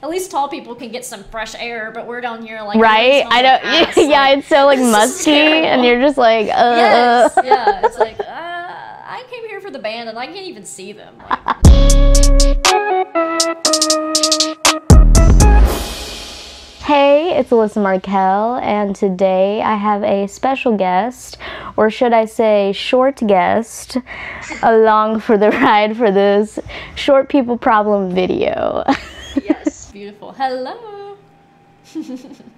At least tall people can get some fresh air, but we're down here like right. I know. Like Yeah, it's so like musty, and you're just like, Yes, yeah. It's like I came here for the band, and I can't even see them. Like, hey, it's Alyssa Markel, and today I have a special guest, or should I say short guest, along for the ride for this Short People Problem video. yes, beautiful. Hello.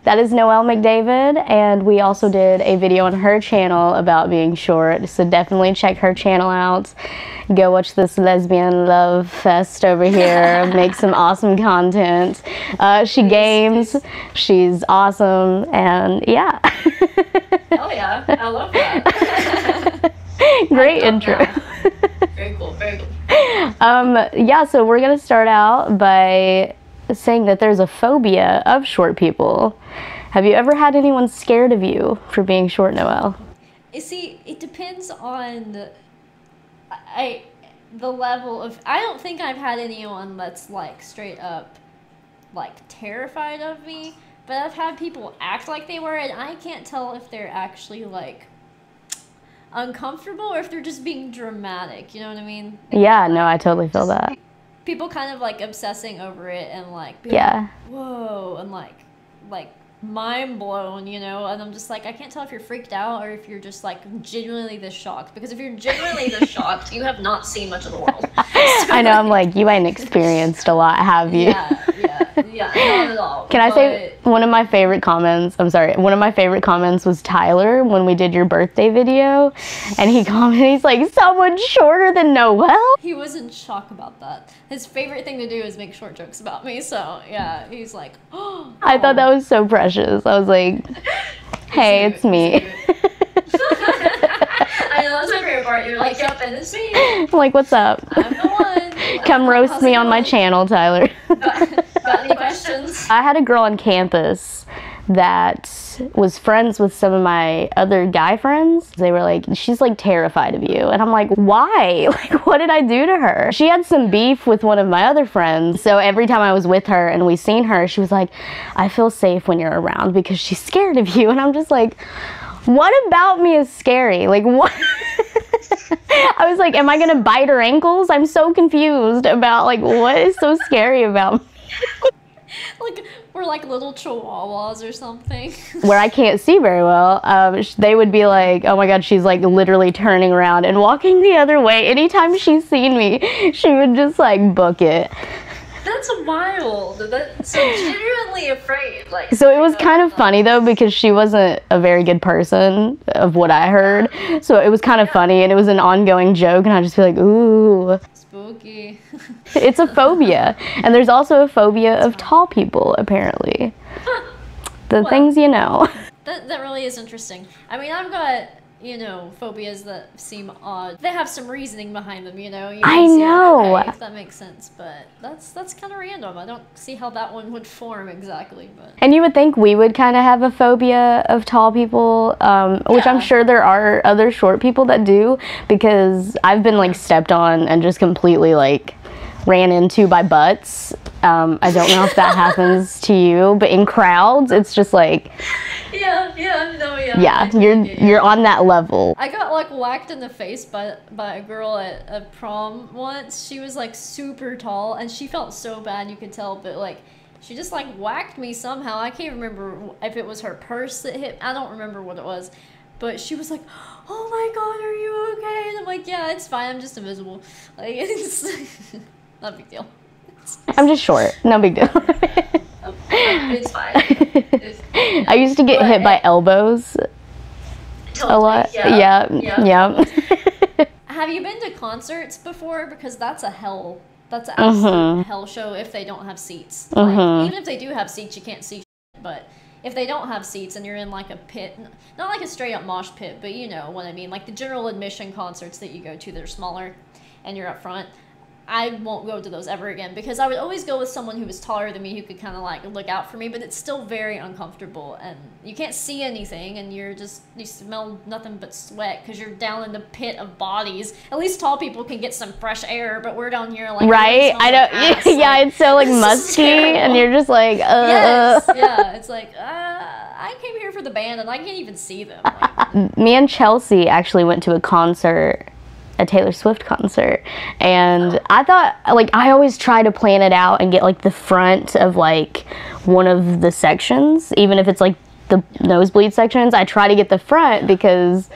That is Noel McDavid, and we also did a video on her channel about being short, so definitely check her channel out. Go watch this lesbian love fest over here, make some awesome content. She games, she's awesome, and yeah. Oh yeah, I love that. Great intro. Very cool, very cool. Yeah, so we're gonna start out by saying that there's a phobia of short people. Have you ever had anyone scared of you for being short, Noel? You see, it depends on the level of. I don't think I've had anyone that's like straight up like terrified of me, but I've had people act like they were, and I can't tell if they're actually like uncomfortable or if they're just being dramatic. You know what I mean? Yeah, no, I totally feel that. People kind of like obsessing over it and like being yeah, like, whoa, and like mind blown, you know. And I'm just like, I can't tell if you're freaked out or if you're just like genuinely this shocked, because if you're genuinely this shocked, you have not seen much of the world. So, I know, I'm like, you ain't experienced a lot, have you? Yeah, not at all. Can I say one of my favorite comments, one of my favorite comments was Tyler when we did your birthday video, and he commented, he's like, someone shorter than Noel? He was in shock about that. His favorite thing to do is make short jokes about me, so yeah, he's like, oh. I thought that was so precious. I was like, hey, it's me. I know, that's my favorite part. You're like, yep, and it's me. I'm like, what's up? I'm the one. Come roast me on my channel, Tyler. Got any questions? I had a girl on campus that was friends with some of my other guy friends. They were like, she's like terrified of you. And I'm like, why? Like, what did I do to her? She had some beef with one of my other friends. So every time I was with her and we seen her, she was like, I feel safe when you're around because she's scared of you. And I'm just like, what about me is scary? Like, what? I was like, am I gonna bite her ankles? I'm so confused about like, what is so scary about me? Like, we're like little chihuahuas or something. Where I can't see very well, they would be like, oh my god, she's like literally turning around and walking the other way. Anytime she's seen me, she would just like book it. That's wild. That's so genuinely afraid. Like, so it was kind of funny though, because she wasn't a very good person of what I heard. So it was kind of funny, and it was an ongoing joke, and I'd just be like, ooh. Spooky. It's a phobia. And there's also a phobia of tall people, apparently. The things you know. That really is interesting. I mean, I've got, you know, phobias that seem odd. They have some reasoning behind them, you know. I know. Okay, if that makes sense, but that's kind of random. I don't see how that one would form exactly, but. And you would think we would kind of have a phobia of tall people, which I'm sure there are other short people that do, because I've been like stepped on and just completely like ran into by butts. I don't know if that happens to you, but in crowds, it's just like. Yeah, you're on that level. I got like whacked in the face by a girl at a prom once. She was like super tall, and she felt so bad, you could tell, but like she just like whacked me somehow. I can't remember if it was her purse that hit. I don't remember what it was, but she was like, oh my god, are you okay? And I'm like, yeah, it's fine, I'm just invisible. Like, it's not a big deal. I'm just short, no big deal. It's fine. I used to get hit by elbows a lot. Yeah. Have you been to concerts before? Because that's a hell. That's an absolute hell show if they don't have seats. Like, even if they do have seats, you can't see shit, but if they don't have seats and you're in like a pit, not like a straight up mosh pit, but you know what I mean, like the general admission concerts that you go to, they're smaller and you're up front. I won't go to those ever again, because I would always go with someone who was taller than me, who could kind of like look out for me, but it's still very uncomfortable, and you can't see anything, and you smell nothing but sweat because you're down in the pit of bodies. At least tall people can get some fresh air, but we're down here like, right? I know. Yeah, it's so like musky, and you're just like, Yes, yeah, it's like, I came here for the band and I can't even see them. Like, me and Chelsea actually went to a concert, a Taylor Swift concert, and I thought, like, I always try to plan it out and get like the front of like one of the sections, even if it's like the nosebleed sections. I try to get the front because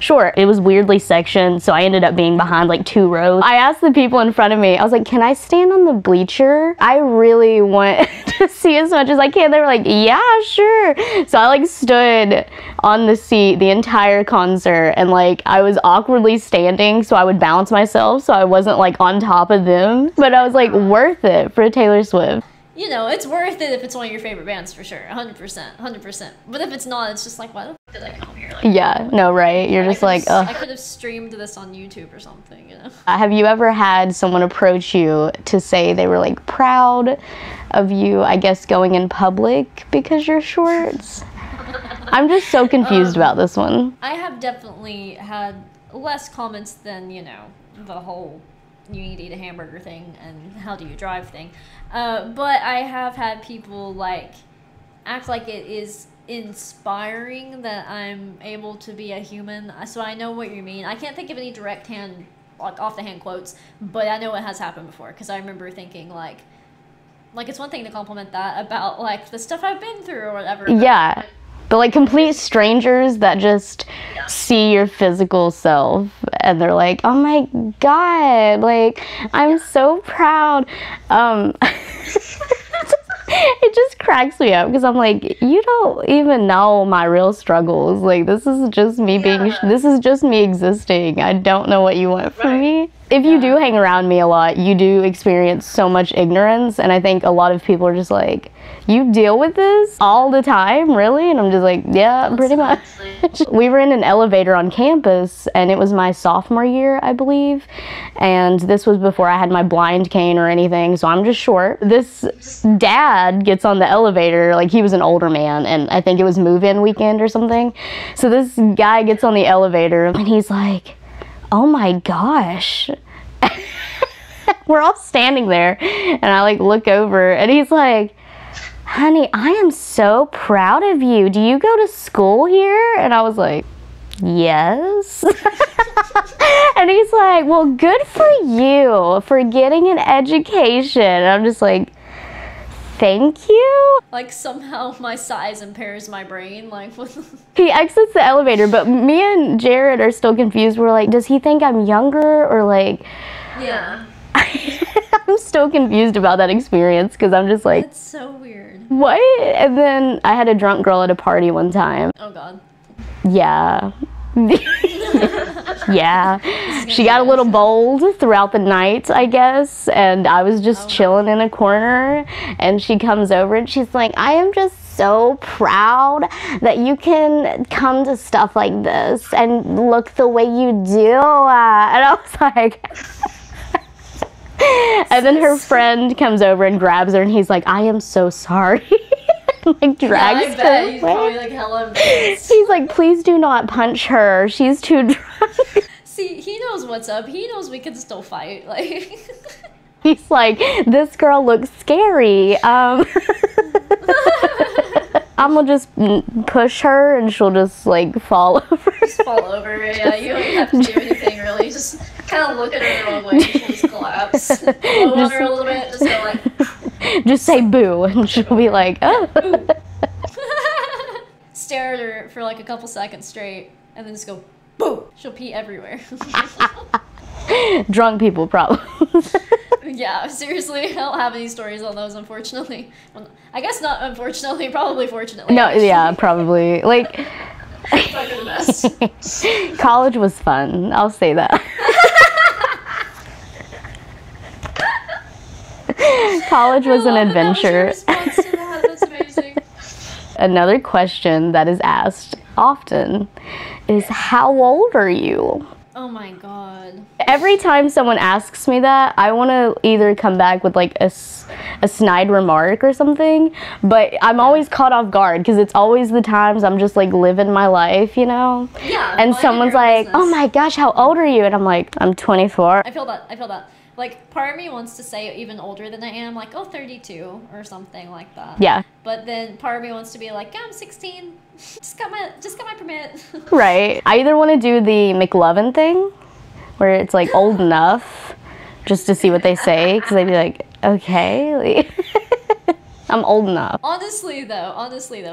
sure, it was weirdly sectioned, so I ended up being behind like 2 rows. I asked the people in front of me, I was like, can I stand on the bleacher? I really want to see as much as I can. They were like, yeah, sure. So I like stood on the seat the entire concert, and like I was awkwardly standing so I would balance myself so I wasn't like on top of them. But I was like, worth it for Taylor Swift. You know, it's worth it if it's one of your favorite bands, for sure. 100%. 100%. But if it's not, it's just like, why the f did I come here? Like, yeah, no, right? You're just like, ugh. I could have streamed this on YouTube or something, you know? Have you ever had someone approach you to say they were like proud of you, I guess, going in public because you're short? I'm just so confused about this one. I have definitely had less comments than, you know, the whole you need to eat a hamburger thing and how do you drive thing. But I have had people like act like it is inspiring that I'm able to be a human. So I know what you mean. I can't think of any direct hand, like off the hand quotes, but I know it has happened before, because I remember thinking like it's one thing to compliment that about like the stuff I've been through or whatever. Yeah. But like complete strangers that just see your physical self and they're like, oh my God, like, I'm so proud. It just cracks me up because I'm like, you don't even know my real struggles. Like, this is just me this is just me existing. I don't know what you want from me. If you do hang around me a lot, you do experience so much ignorance, and I think a lot of people are just like, you deal with this all the time, really? And I'm just like, yeah, pretty much. We were in an elevator on campus, and it was my sophomore year, I believe, and this was before I had my blind cane or anything, so I'm just short. This dad gets on the elevator, like he was an older man, and I think it was move-in weekend or something. So this guy gets on the elevator, and he's like, oh my gosh. We're all standing there, and I like look over, and he's like, honey, I am so proud of you. Do you go to school here? And I was like, yes. And he's like, well, good for you for getting an education. And I'm just like, thank you. Like somehow my size impairs my brain. Like, he exits the elevator, but me and Jared are still confused. We're like, does he think I'm younger or like? Yeah. I'm still confused about that experience because I'm just like, that's so weird. What? And then I had a drunk girl at a party one time. Oh God. Yeah. Yeah. She got a little bold throughout the night, I guess, and I was just chilling in a corner, and she comes over and she's like, I am just so proud that you can come to stuff like this and look the way you do. And I was like... And then her friend comes over and grabs her, and he's like, I am so sorry. Like, drags her. He's probably like hella embarrassed. He's like, please do not punch her. She's too drunk. See, he knows what's up. He knows we can still fight. Like, he's like, this girl looks scary. I'm gonna just push her and she'll just like fall over. Just fall over, yeah. You don't even have to do anything really. Just kind of look at her the wrong way and she'll just collapse. Blow on her a little bit, just go like... Just say boo and she'll be like, oh. Boo. Stare at her for like a couple seconds straight and then just go, boo! She'll pee everywhere. Drunk people problems. Yeah, seriously, I don't have any stories on those, unfortunately. Well, I guess not unfortunately, probably fortunately. No, actually. yeah, probably. Like, fucking the best. College was fun, I'll say that. College was an adventure. That was your response to that. That's amazing. Another question that is asked often is, how old are you? Oh my god. Every time someone asks me that, I want to either come back with like a snide remark or something, but I'm always caught off guard because it's always the times I'm just like living my life, you know? Yeah. And someone's like, oh my gosh, how old are you? And I'm like, I'm 24. I feel that. Like, part of me wants to say even older than I am, like, oh, 32 or something like that. Yeah. But then part of me wants to be like, yeah, I'm 16. Just got my permit. Right. I either want to do the McLovin thing, where it's like old enough, just to see what they say, because they'd be like, okay, I'm old enough. Honestly though,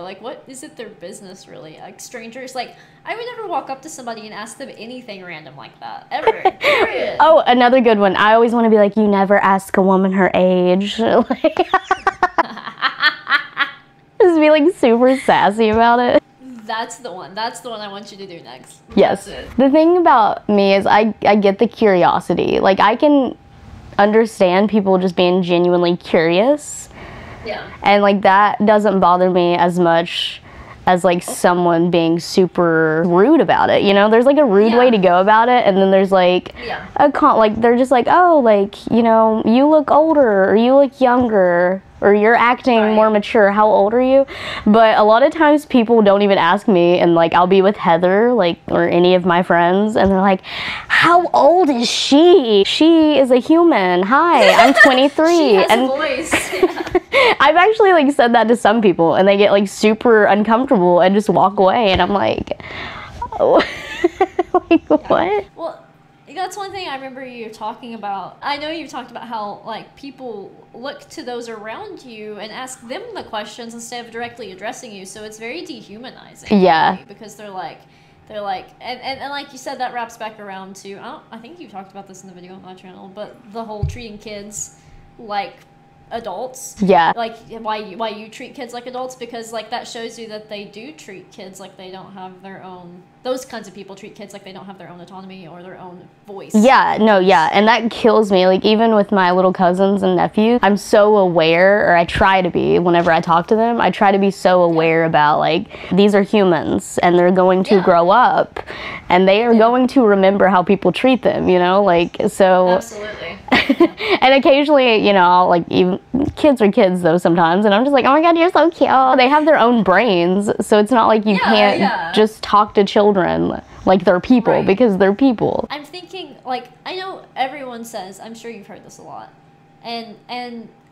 like, what is it their business really? Like, strangers, like, I would never walk up to somebody and ask them anything random like that, ever, period. Oh, another good one. I always want to be like, you never ask a woman her age. Like, just be like super sassy about it. That's the one I want you to do next. Yes. The thing about me is I get the curiosity. Like, I can understand people just being genuinely curious. Yeah. And like that doesn't bother me as much as like someone being super rude about it, you know? There's like a rude way to go about it, and then there's like like they're just like, oh, like, you know, you look older or you look younger or you're acting more mature. How old are you? But a lot of times people don't even ask me, and like I'll be with Heather, like, or any of my friends, and they're like, how old is she? She is a human. Hi, I'm 23. She has and a voice. Yeah. I've actually like said that to some people, and they get like super uncomfortable and just walk away, and I'm like, oh. Like, what? Well, that's one thing I remember you talking about. I know you've talked about how, like, people look to those around you and ask them the questions instead of directly addressing you, so it's very dehumanizing. Yeah. Really, because they're like, and like you said, that wraps back around to, I think you talked about this in the video on my channel, but the whole treating kids like adults. Yeah. Like, why you treat kids like adults, because like that shows you that they do treat kids like they don't have their own, those kinds of people treat kids like they don't have their own autonomy or their own voice. Yeah, no, yeah, and that kills me. Like, even with my little cousins and nephews, I'm so aware, or I try to be, whenever I talk to them, I try to be so aware about, like, these are humans, and they're going to grow up, and they are going to remember how people treat them, you know, like, so. Absolutely. And occasionally, you know, I'll, like, even, kids are kids, though, sometimes, and I'm just like, oh my god, you're so cute. They have their own brains, so it's not like you can't just talk to children like they're people, because they're people. I'm thinking, like, I know everyone says, I'm sure you've heard this a lot, and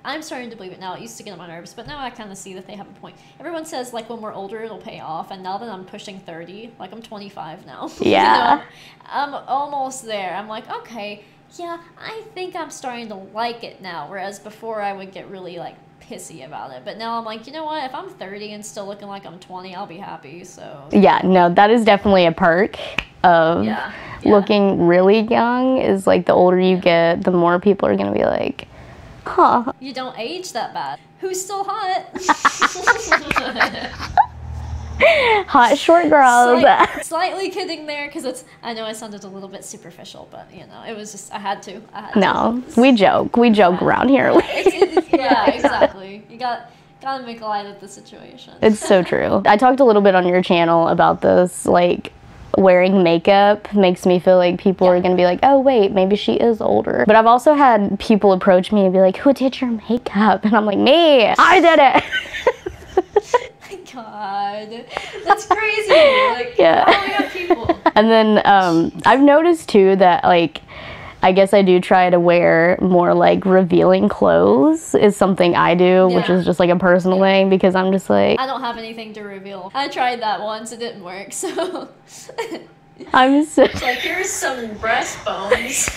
I'm starting to believe it now. It used to get on my nerves, but now I kind of see that they have a point. Everyone says, like, when we're older, it'll pay off, and now that I'm pushing 30, like, I'm 25 now. Yeah. You know, I'm almost there. I'm like, okay, yeah, I think I'm starting to like it now, whereas before I would get really, like, pissy about it. But now I'm like, you know what, if I'm 30 and still looking like I'm 20, I'll be happy. So yeah, no, that is definitely a perk of looking really young, is like the older you get, the more people are gonna be like, huh, you don't age that bad. Who's still hot? hot short girls. Slightly kidding there, because I know I sounded a little bit superficial, but you know, it was just, I had to. No, we joke around here. Yeah, exactly. You gotta make light of the situation. It's so true. I talked a little bit on your channel about this, like, wearing makeup makes me feel like people are gonna be like, oh wait, maybe she is older. But I've also had people approach me and be like, who did your makeup? And I'm like, me, I did it. God, that's crazy. Like, following up people. And then I've noticed too that, like, I guess I do try to wear more like revealing clothes is something I do, which is just like a personal thing, because I'm just like, I don't have anything to reveal. I tried that once, it didn't work, so I'm so it's like, here's some breastbones.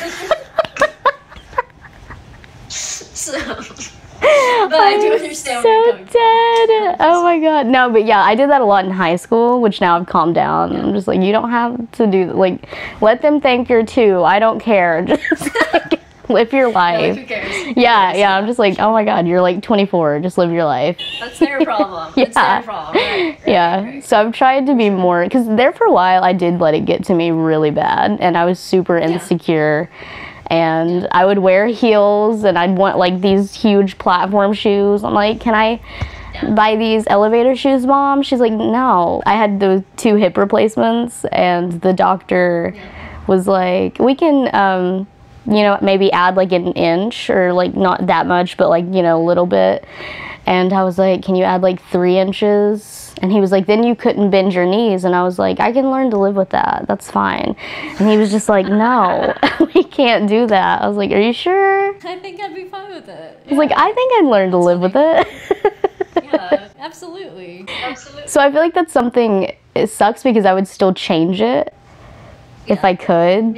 But I do understand where you're coming from. Oh my god. No, but yeah, I did that a lot in high school, which now I've calmed down. I'm just like, you don't have to do, like, let them think you're 2. I don't care. Just like, live your life. Who cares? Yeah, I'm just like, oh my god, you're like 24. Just live your life. That's their problem. It's their problem. Right. So I've tried to be more, because there for a while I did let it get to me really bad, and I was super insecure. And I would wear heels, and I'd want like these huge platform shoes. I'm like, can I buy these elevator shoes, Mom? She's like, no. I had those 2 hip replacements, and the doctor was like, we can, you know, maybe add like an inch, or like not that much, but like, you know, a little bit. And I was like, can you add like 3 inches? And he was like, then you couldn't bend your knees. And I was like, I can learn to live with that. That's fine. And he was just like, no, we can't do that. I was like, are you sure? I think I'd be fine with it. He's like, I think I'd learn to live with it. Yeah, absolutely. Absolutely. So I feel like that's something, it sucks because I would still change it if I could,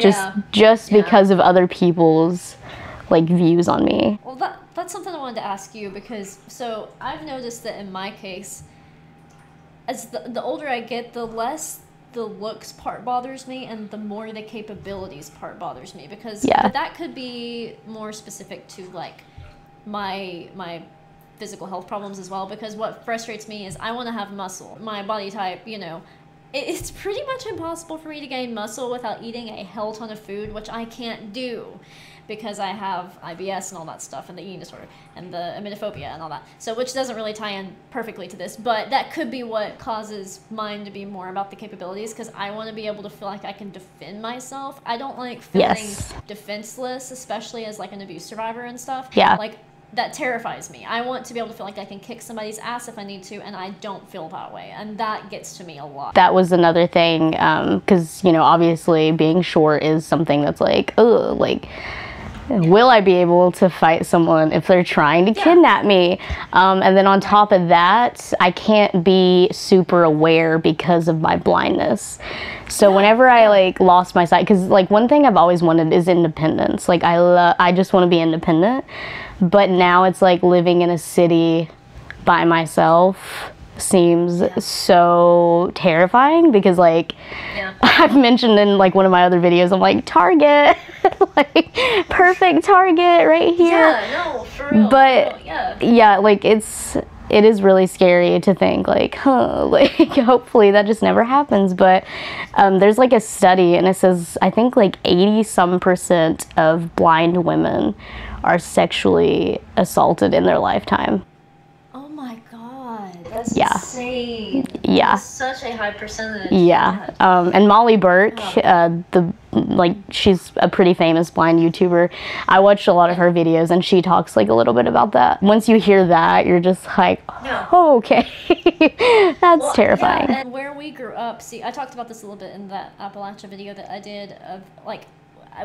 just because of other people's like views on me. Well, that's something I wanted to ask you, because so I've noticed that in my case, as the older I get, the less the looks part bothers me and the more the capabilities part bothers me, because but that could be more specific to like my physical health problems as well, because what frustrates me is I want to have muscle. My body type, you know, it's pretty much impossible for me to gain muscle without eating a hell ton of food, which I can't do because I have IBS and all that stuff, and the eating disorder and the emetophobia and all that. So, which doesn't really tie in perfectly to this, but that could be what causes mine to be more about the capabilities, because I want to be able to feel like I can defend myself. I don't like feeling defenseless, especially as like an abuse survivor and stuff. Yeah. Like, that terrifies me. I want to be able to feel like I can kick somebody's ass if I need to, and I don't feel that way, and that gets to me a lot. That was another thing, because, you know, obviously being short is something that's like, ugh, like, will I be able to fight someone if they're trying to kidnap me? And then on top of that, I can't be super aware because of my blindness. So whenever I like lost my sight, because like one thing I've always wanted is independence. Like I just want to be independent. But now it's like living in a city by myself seems so terrifying, because like I've mentioned in like one of my other videos, I'm like, Target, like perfect Target right here. Yeah, no, for real. But for real, like it is really scary to think like, like hopefully that just never happens. But there's like a study, and it says I think like 80% of blind women are sexually assaulted in their lifetime. Oh my god, that's insane. Yeah. That's such a high percentage. Yeah. And Molly Burke, she's a pretty famous blind YouTuber. I watched a lot of her videos, and she talks like a little bit about that. Once you hear that, you're just like, oh, okay. That's terrifying. Yeah, and where we grew up, see, I talked about this a little bit in that Appalachia video that I did of like,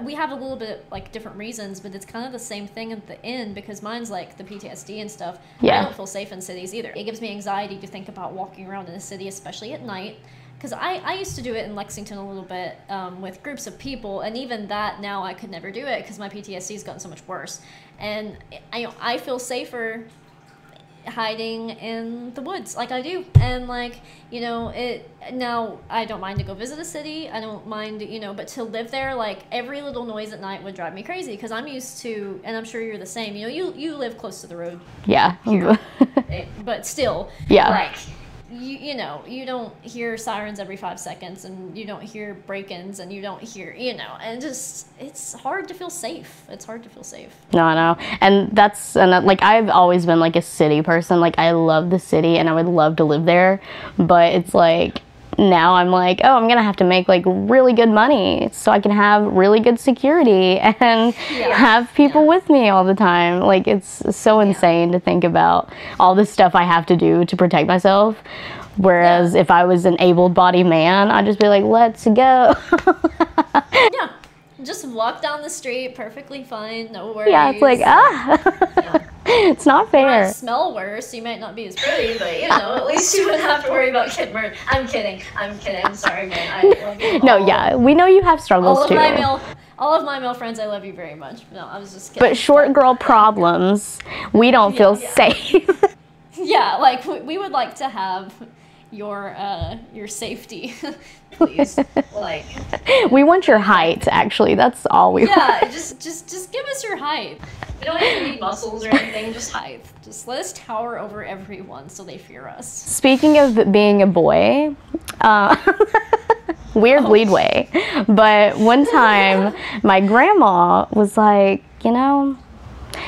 we have a little bit like different reasons, but it's kind of the same thing at the end, because mine's like the PTSD and stuff. I don't feel safe in cities either. It gives me anxiety to think about walking around in a city, especially at night, because I used to do it in Lexington a little bit with groups of people, and even that now I could never do it because my PTSD has gotten so much worse. And I feel safer hiding in the woods like I do, and like, you know, now I don't mind to go visit a city, I don't mind, you know, but to live there, like every little noise at night would drive me crazy, because I'm used to, and I'm sure you're the same, you know, you live close to the road here, but still, like you know, you don't hear sirens every 5 seconds, and you don't hear break-ins, and you don't hear, you know, and just, it's hard to feel safe. It's hard to feel safe. No, I know. And that's, like, I've always been, like, a city person. Like, I love the city, and I would love to live there. But it's, like, now I'm like, oh, I'm going to have to make, like, really good money so I can have really good security and have people with me all the time. Like, it's so insane to think about all the stuff I have to do to protect myself. Whereas if I was an able-bodied man, I'd just be like, let's go. Just walk down the street perfectly fine, no worries. Yeah, it's like, it's not fair. You might smell worse, you might not be as pretty, but you know, at least you wouldn't have to worry about getting murdered. I'm kidding, I'm sorry, man. I love you all. No, we know you have struggles too. All of my male friends, I love you very much. No, I was just kidding. But short girl problems, we don't feel safe. Yeah, like, we would like to have your safety, please. Like, we want your height, actually. That's all we want. Just give us your height. We don't even need muscles or anything, just height. Just let us tower over everyone so they fear us. Speaking of being a boy, weird lead way, but one time my grandma was like, you know,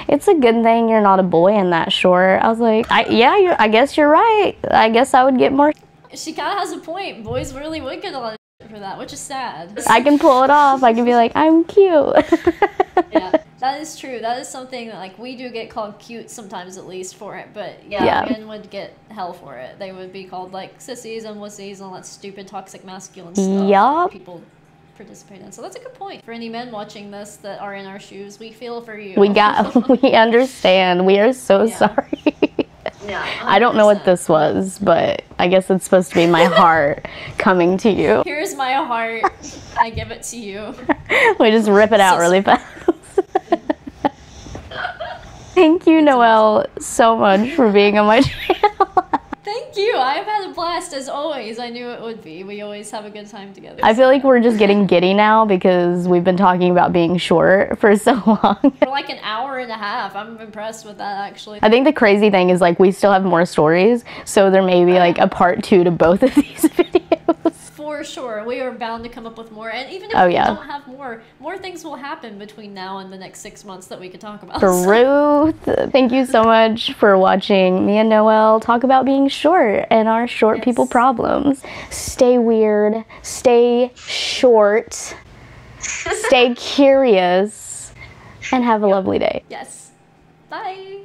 it's a good thing you're not a boy and that short. I was like, I guess you're right. I guess I would get more. She kind of has a point. Boys really would get a lot of for that, which is sad. I can pull it off. I can be like, I'm cute. Yeah, that is true. That is something that, like, we do get called cute sometimes, at least, for it. But yeah, men would get hell for it. They would be called like sissies and wussies and all that stupid toxic masculine stuff. Yup. People participate in. So that's a good point. For any men watching this that are in our shoes, we feel for you. We understand. We are so sorry. Yeah, 100%. I don't know what this was, but I guess it's supposed to be my heart coming to you. Here's my heart. I give it to you. We just rip it out really fast. Thank you, Noelle, so much for being on my channel. Thank you. I've had a blast as always. I knew it would be. We always have a good time together. I feel like we're just getting giddy now because we've been talking about being short for so long. For like an hour and a half. I'm impressed with that, actually. I think the crazy thing is, like, we still have more stories, so there may be like a part 2 to both of these videos. For sure. We are bound to come up with more. And even if we don't have more things will happen between now and the next 6 months that we could talk about. Truth. Thank you so much for watching me and Noelle talk about being short and our short people problems. Stay weird. Stay short. Stay curious. And have a lovely day. Yes. Bye.